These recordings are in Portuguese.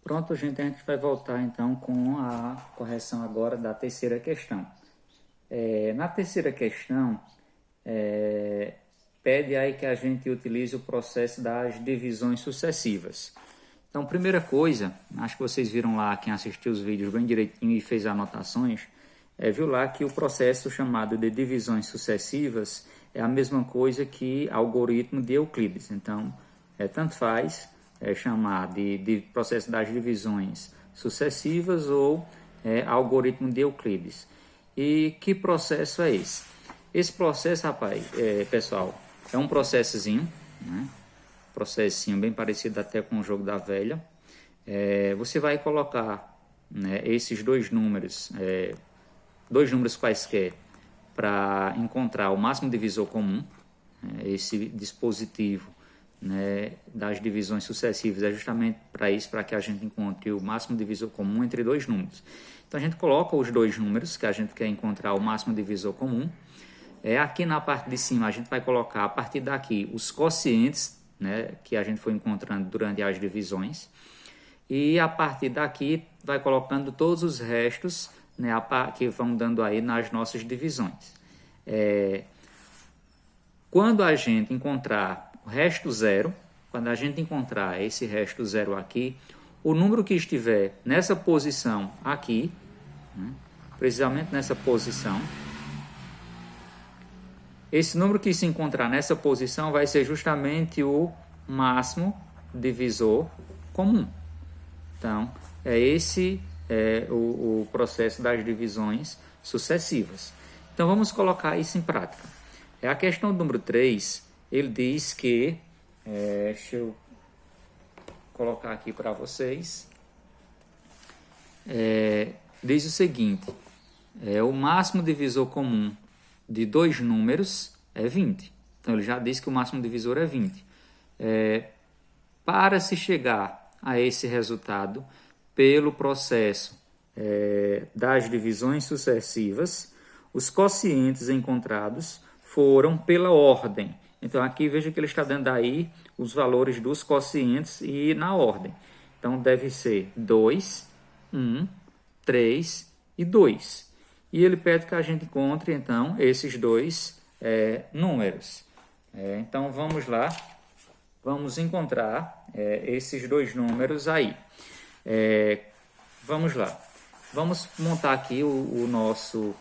Pronto, gente, a gente vai voltar então com a correção agora da terceira questão. Na terceira questão, pede aí que a gente utilize o processo das divisões sucessivas. Então, primeira coisa, acho que vocês viram lá, quem assistiu os vídeos bem direitinho e fez anotações, viu lá que o processo chamado de divisões sucessivas é a mesma coisa que algoritmo de Euclides. Então, tanto faz chamar de processo das divisões sucessivas ou algoritmo de Euclides. E que processo é esse? Esse processo, rapaz, pessoal, é um processozinho, né? Processinho bem parecido até com o jogo da velha. Você vai colocar, né, esses dois números quaisquer, para encontrar o máximo divisor comum. Esse dispositivo, né, das divisões sucessivas é justamente para isso, para que a gente encontre o máximo divisor comum entre dois números. Então a gente coloca os dois números que a gente quer encontrar o máximo divisor comum. Aqui na parte de cima a gente vai colocar a partir daqui os quocientes, né, que a gente foi encontrando durante as divisões, e a partir daqui vai colocando todos os restos, né, que vão dando aí nas nossas divisões. Quando a gente encontrar o resto zero, quando a gente encontrar esse resto zero aqui, o número que estiver nessa posição aqui, né, precisamente nessa posição, esse número que se encontrar nessa posição vai ser justamente o máximo divisor comum. Então, esse o processo das divisões sucessivas. Então, vamos colocar isso em prática. A questão número 3, ele diz que, deixa eu colocar aqui para vocês, diz o seguinte, o máximo divisor comum de dois números é 20. Então, ele já diz que o máximo divisor é 20. Para se chegar a esse resultado, pelo processo das divisões sucessivas, os quocientes encontrados foram pela ordem. Então, aqui veja que ele está dando aí os valores dos quocientes e na ordem. Então, deve ser 2, 1, 3 e 2. E ele pede que a gente encontre, então, esses dois números. Então, vamos lá. Vamos encontrar esses dois números aí. Vamos lá. Vamos montar aqui o nosso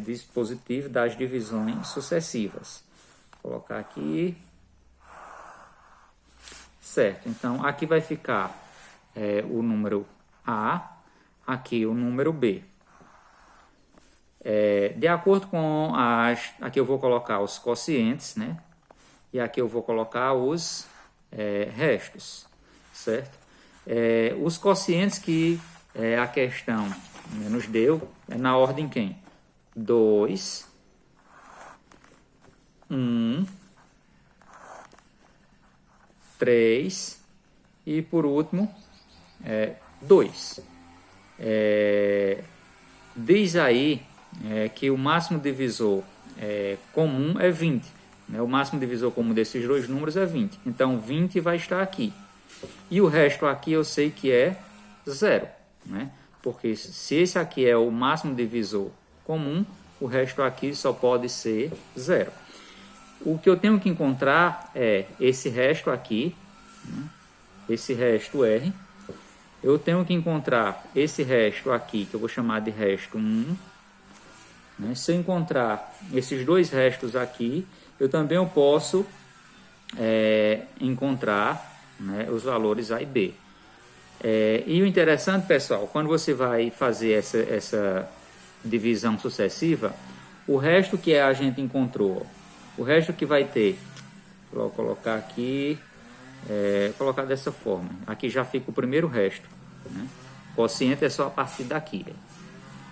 dispositivo das divisões sucessivas. Vou colocar aqui. Certo. Então, aqui vai ficar o número A, aqui o número B. De acordo com aqui eu vou colocar os quocientes, né? E aqui eu vou colocar os restos, certo? Os quocientes que a questão nos deu na ordem quem? 2, 1, 3 e por último 2. Diz aí que o máximo divisor comum é 20. Né? O máximo divisor comum desses dois números é 20. Então, 20 vai estar aqui. E o resto aqui eu sei que é 0. Né? Porque se esse aqui é o máximo divisor comum, o resto aqui só pode ser 0. O que eu tenho que encontrar é esse resto aqui, né? Esse resto R. Eu tenho que encontrar esse resto aqui, que eu vou chamar de resto 1. Né? Se eu encontrar esses dois restos aqui, eu também posso encontrar, né, os valores A e B. E o interessante, pessoal, quando você vai fazer essa divisão sucessiva, o resto que a gente encontrou, o resto que vai ter, vou colocar aqui, colocar dessa forma. Aqui já fica o primeiro resto. Né? O quociente é só a partir daqui.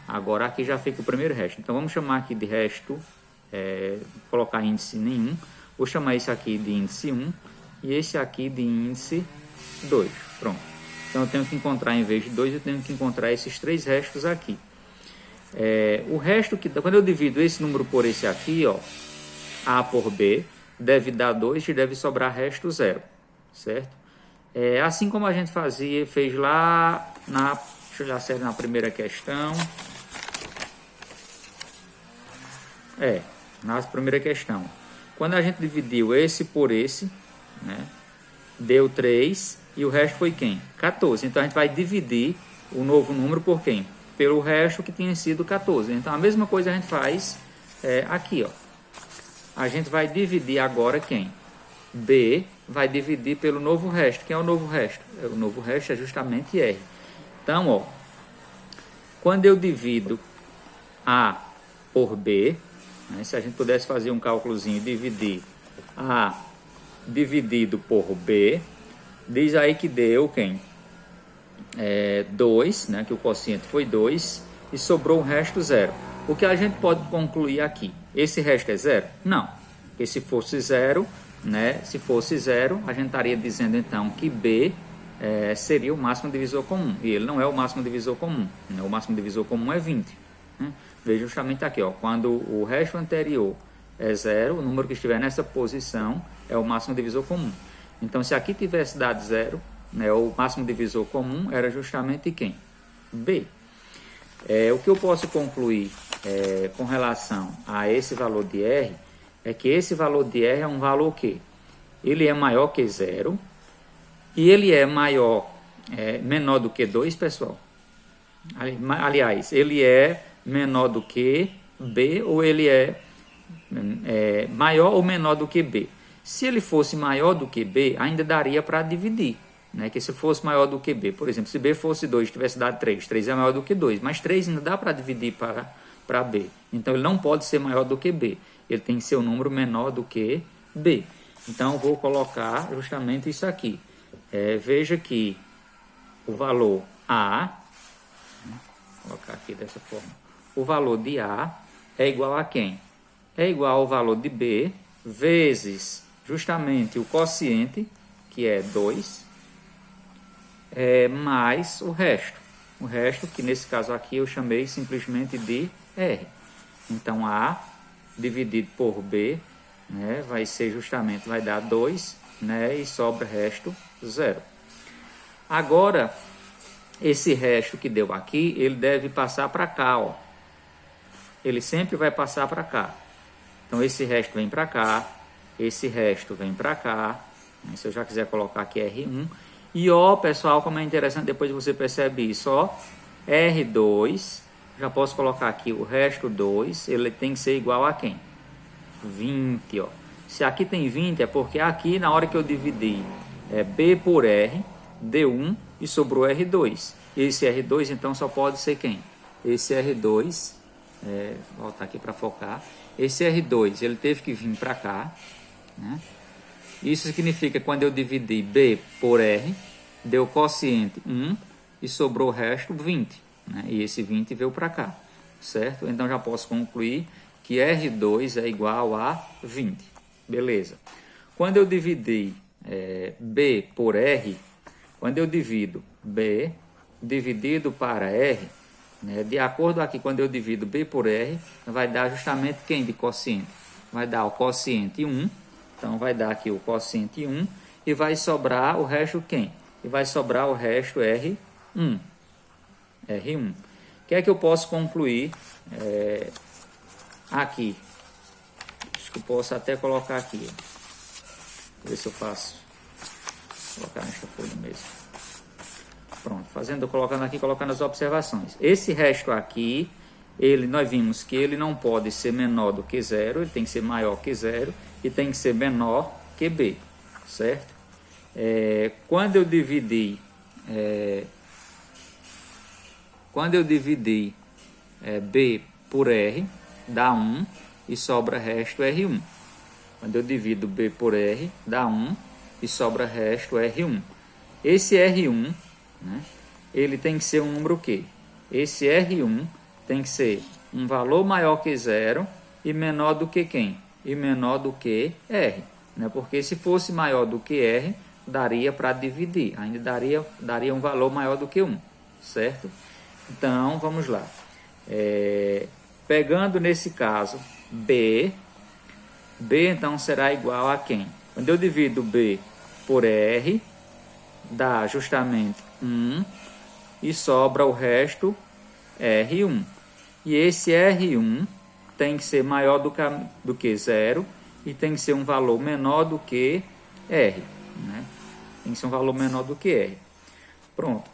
Agora aqui já fica o primeiro resto. Então vamos chamar aqui de resto, colocar índice nenhum. Vou chamar esse aqui de índice 1 e esse aqui de índice 2. Pronto. Então eu tenho que encontrar, em vez de 2, eu tenho que encontrar esses três restos aqui. O resto, quando eu divido esse número por esse aqui, ó, A por B, deve dar 2 e deve sobrar resto 0. Certo? Assim como a gente fez lá na, deixa eu olhar certo na primeira questão. Na primeira questão. Quando a gente dividiu esse por esse, né, deu 3 e o resto foi quem? 14. Então a gente vai dividir o novo número por quem? Pelo resto que tinha sido 14. Então a mesma coisa a gente faz aqui, ó. A gente vai dividir agora quem? B vai dividir pelo novo resto. Quem é o novo resto? O novo resto é justamente R. Então, ó, quando eu divido A por B, né, se a gente pudesse fazer um cálculozinho, dividir A dividido por B, diz aí que deu quem? 2, né, que o quociente foi 2, e sobrou o resto 0. O que a gente pode concluir aqui? Esse resto é 0? Não, porque se fosse 0, né, a gente estaria dizendo então que B seria o máximo divisor comum, e ele não é o máximo divisor comum, né? O máximo divisor comum é 20. Né? Veja justamente aqui, ó, quando o resto anterior é 0, o número que estiver nessa posição é o máximo divisor comum. Então, se aqui tivesse dado 0, né, o máximo divisor comum era justamente quem? B. O que eu posso concluir com relação a esse valor de R é que esse valor de R é um valor que ele é maior que 0 e ele é menor do que 2, pessoal. Aliás, ele é menor do que B ou ele é maior ou menor do que B. Se ele fosse maior do que B, ainda daria para dividir. Né? Que se fosse maior do que B, por exemplo, se B fosse 2 tivesse dado 3, 3 é maior do que 2, mas 3 ainda dá para dividir para B. Então ele não pode ser maior do que B, ele tem que ser um número menor do que B. Então vou colocar justamente isso aqui. Veja que o valor A, vou colocar aqui dessa forma, o valor de A é igual a quem? É igual ao valor de B vezes justamente o quociente, que é 2, mais o resto. O resto, que nesse caso aqui eu chamei simplesmente de R. Então, A dividido por B, né, vai ser justamente, vai dar 2, né, e sobra resto 0. Agora, esse resto que deu aqui, ele deve passar para cá, ó. Ele sempre vai passar para cá. Então, esse resto vem para cá, esse resto vem para cá. Se eu já quiser colocar aqui R1. E ó, pessoal, como é interessante, depois você percebe isso, ó, R2, já posso colocar aqui o resto 2, ele tem que ser igual a quem? 20, ó. Se aqui tem 20, é porque aqui, na hora que eu dividi B por R, deu 1 e sobrou R2. Esse R2, então, só pode ser quem? Esse R2, vou voltar aqui para focar, esse R2, ele teve que vir para cá, né? Isso significa que quando eu dividi B por R, deu quociente 1 e sobrou o resto 20. Né? E esse 20 veio para cá, certo? Então já posso concluir que R2 é igual a 20. Beleza. Quando eu dividi B por R, quando eu divido B dividido para R, né, de acordo aqui, quando eu divido B por R, vai dar justamente quem de quociente? Vai dar o quociente 1. Então, vai dar aqui o quociente 1 e vai sobrar o resto quem? E vai sobrar o resto R1. R1. O que é que eu posso concluir aqui? Acho que eu posso até colocar aqui. Ver se eu faço. Vou colocar nesta folha mesmo. Pronto, colocando aqui, colocando as observações. Esse resto aqui, nós vimos que ele não pode ser menor do que 0, ele tem que ser maior que 0. E tem que ser menor que B, certo? Quando eu dividi B por R, dá 1 e sobra resto R1. Quando eu divido B por R, dá 1 e sobra resto R1. Esse R1, né, ele tem que ser um número o quê? Esse R1 tem que ser um valor maior que 0 e menor do que quem? E menor do que R, né? Porque se fosse maior do que R, daria para dividir, ainda daria um valor maior do que 1, certo? Então, vamos lá. Pegando nesse caso, B então será igual a quem? Quando eu divido B por R, dá justamente 1 e sobra o resto R1. E esse R1 tem que ser maior do que 0 e tem que ser um valor menor do que R. Né? Tem que ser um valor menor do que R. Pronto.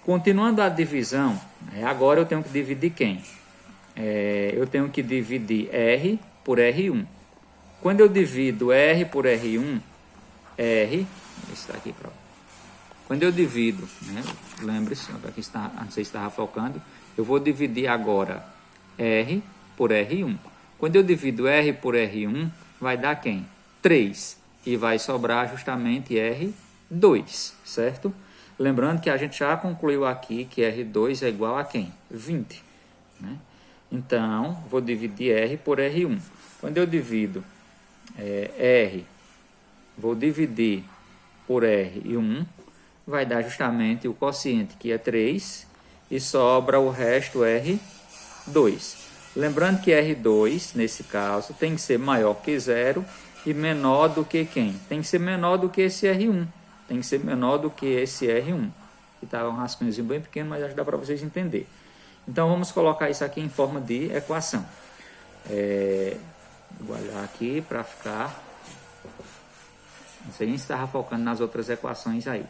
Continuando a divisão, agora eu tenho que dividir quem? Eu tenho que dividir R por R1. Quando eu divido R por R1, está aqui para. Quando eu divido, né, lembre-se, aqui está, não sei se estava focando, eu vou dividir agora R por R1. Quando eu divido R por R1, vai dar quem? 3. E vai sobrar justamente R2, certo? Lembrando que a gente já concluiu aqui que R2 é igual a quem? 20. Né? Então, vou dividir R por R1. Quando eu divido R, vou dividir por R1, vai dar justamente o quociente, que é 3, e sobra o resto R2. Lembrando que R2, nesse caso, tem que ser maior que 0 e menor do que quem? Tem que ser menor do que esse R1. Tem que ser menor do que esse R1. Que está um rascunhozinho bem pequeno, mas acho que dá para vocês entenderem. Então, vamos colocar isso aqui em forma de equação. Vou olhar aqui para ficar... Não sei nem se estava focando nas outras equações aí.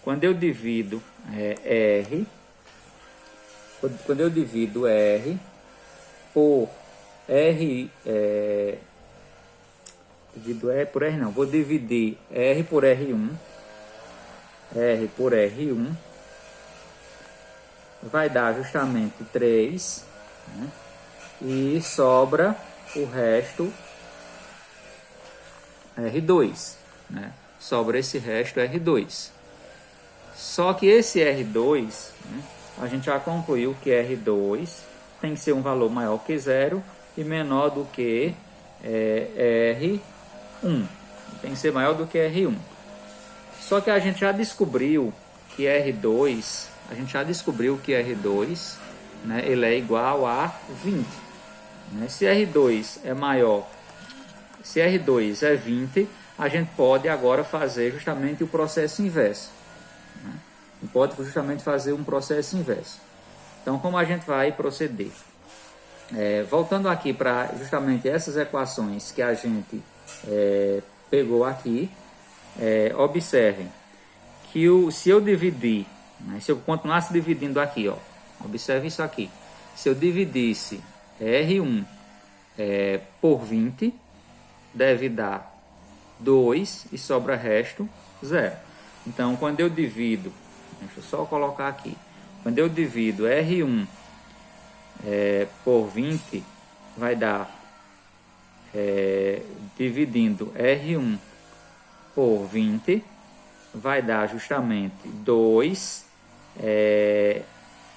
Quando eu divido R... Quando eu divido R por R... divido R por R não. Vou dividir R por R1. R por R1 vai dar justamente 3, né? E sobra o resto R2, né? Sobra esse resto R2. Só que esse R2, né, a gente já concluiu que R2 tem que ser um valor maior que 0 e menor do que R1. Tem que ser maior do que R1. Só que a gente já descobriu que R2, né, ele é igual a 20. Né? Se R2 é maior, se R2 é 20, a gente pode agora fazer justamente o processo inverso. Né? Pode justamente fazer um processo inverso. Então, como a gente vai proceder? Voltando aqui para justamente essas equações que a gente pegou aqui, observem que se eu dividir, né, se eu continuasse dividindo aqui, ó, observe isso aqui. Se eu dividisse R1 por 20, deve dar 2 e sobra resto 0. Então, quando eu divido, deixa eu só colocar aqui, quando eu divido R1 por 20, vai dar, dividindo R1 por 20, vai dar justamente 2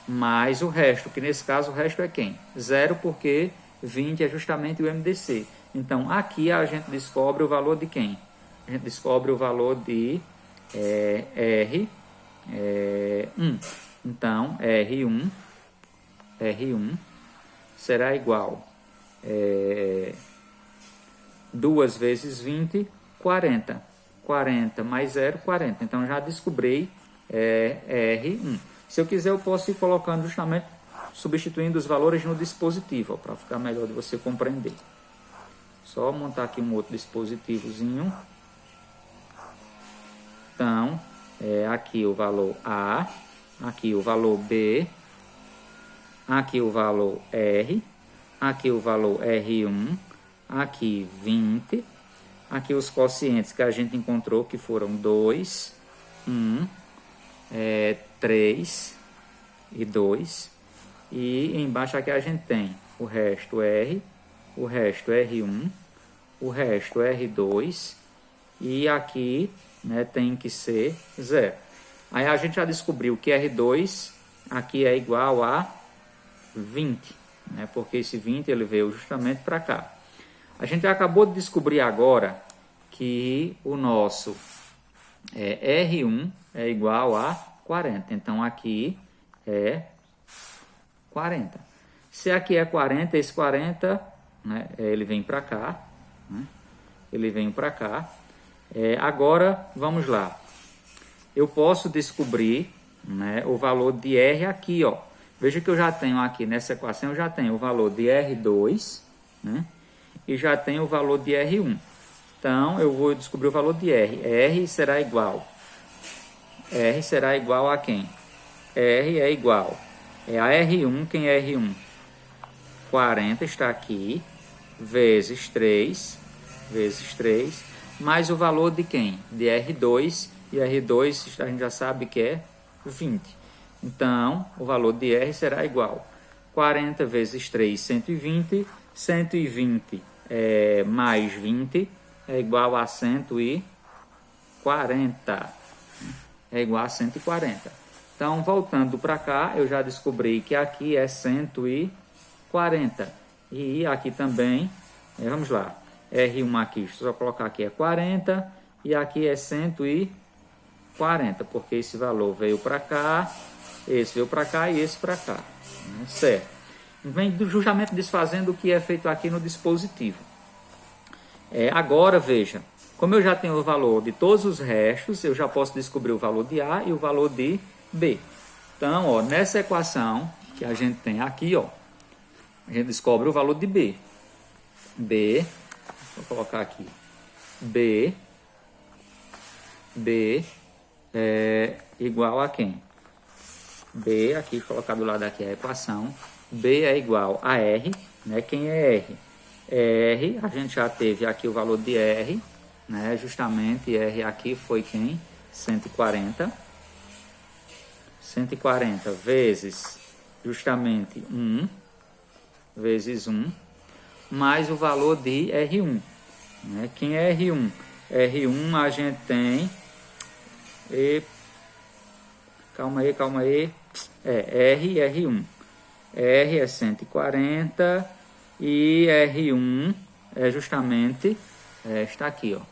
mais o resto, que nesse caso o resto é quem? 0, porque 20 é justamente o MDC. Então, aqui a gente descobre o valor de quem? A gente descobre o valor de R1. Então, R1 será igual 2 vezes 20, 40. 40 mais 0, 40. Então, já descobri R1. Se eu quiser, eu posso ir colocando justamente, substituindo os valores no dispositivo, para ficar melhor de você compreender. Só montar aqui um outro dispositivozinho. Então, aqui o valor A, aqui o valor B, aqui o valor R, aqui o valor R1, aqui 20, aqui os quocientes que a gente encontrou, que foram 2, 1, 3 e 2. E embaixo aqui a gente tem o resto R, o resto R1, o resto R2 e aqui, né, tem que ser 0. Aí a gente já descobriu que R2 aqui é igual a 20, né, porque esse 20 ele veio justamente para cá. A gente acabou de descobrir agora que o nosso R1 é igual a 40. Então, aqui é 40. Se aqui é 40, esse 40, né, ele vem para cá. Né? Ele vem para cá. Agora, vamos lá. eu posso descobrir, né, o valor de R aqui, ó. Veja que eu já tenho aqui nessa equação, eu já tenho o valor de R2, né, e já tenho o valor de R1. Então, eu vou descobrir o valor de R. R será igual a quem? R é igual. É a R1, quem é R1? 40 está aqui, vezes 3, mais o valor de quem? De R2, e R2 a gente já sabe que é 20. Então, o valor de R será igual 40 vezes 3, 120, 120 mais 20 é igual a 140. É igual a 140. Então, voltando para cá, eu já descobri que aqui é 140. E aqui também, vamos lá, R1 aqui, só colocar aqui é 40 e aqui é 140, porque esse valor veio para cá, esse veio para cá e esse para cá. Certo. Vem justamente desfazendo o que é feito aqui no dispositivo. Agora, veja, como eu já tenho o valor de todos os restos, eu já posso descobrir o valor de A e o valor de B. Então, ó, nessa equação que a gente tem aqui, ó, a gente descobre o valor de B. B, vou colocar aqui, B é igual a quem? B, aqui, colocar do lado aqui a equação, B é igual a R, né? Quem é R? R, a gente já teve aqui o valor de R, né? Justamente R aqui foi quem? 140. 140 vezes justamente 1, vezes 1, mais o valor de R1. Né? Quem é R1? R1 a gente tem... Calma aí. R e R1. R é 140 e R1 é justamente... está aqui, ó.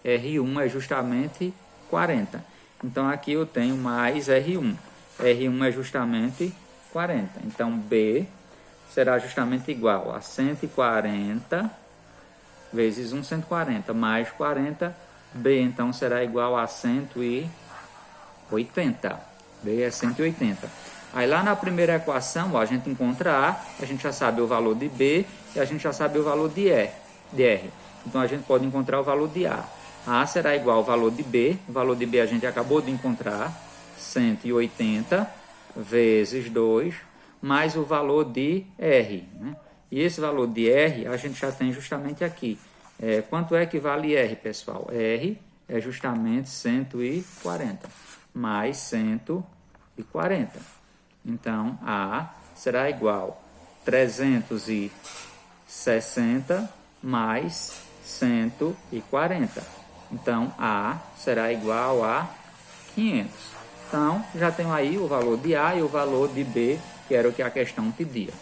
R1 é justamente 40. Então, aqui eu tenho mais R1. R1 é justamente 40. Então, B será justamente igual a 140 vezes 1, 140, mais 40. B, então, será igual a 180. B é 180. Aí, lá na primeira equação, ó, a gente encontra A, a gente já sabe o valor de B e a gente já sabe o valor de R. Então, a gente pode encontrar o valor de A. A será igual ao valor de B. O valor de B a gente acabou de encontrar. 180 vezes 2, mais o valor de R. Né? E esse valor de R a gente já tem justamente aqui. Quanto é que vale R, pessoal? R é justamente 140, mais 140. Então, A será igual a 360 mais 140. Então, A será igual a 500. Então, já tenho aí o valor de A e o valor de B, que era o que a questão pedia.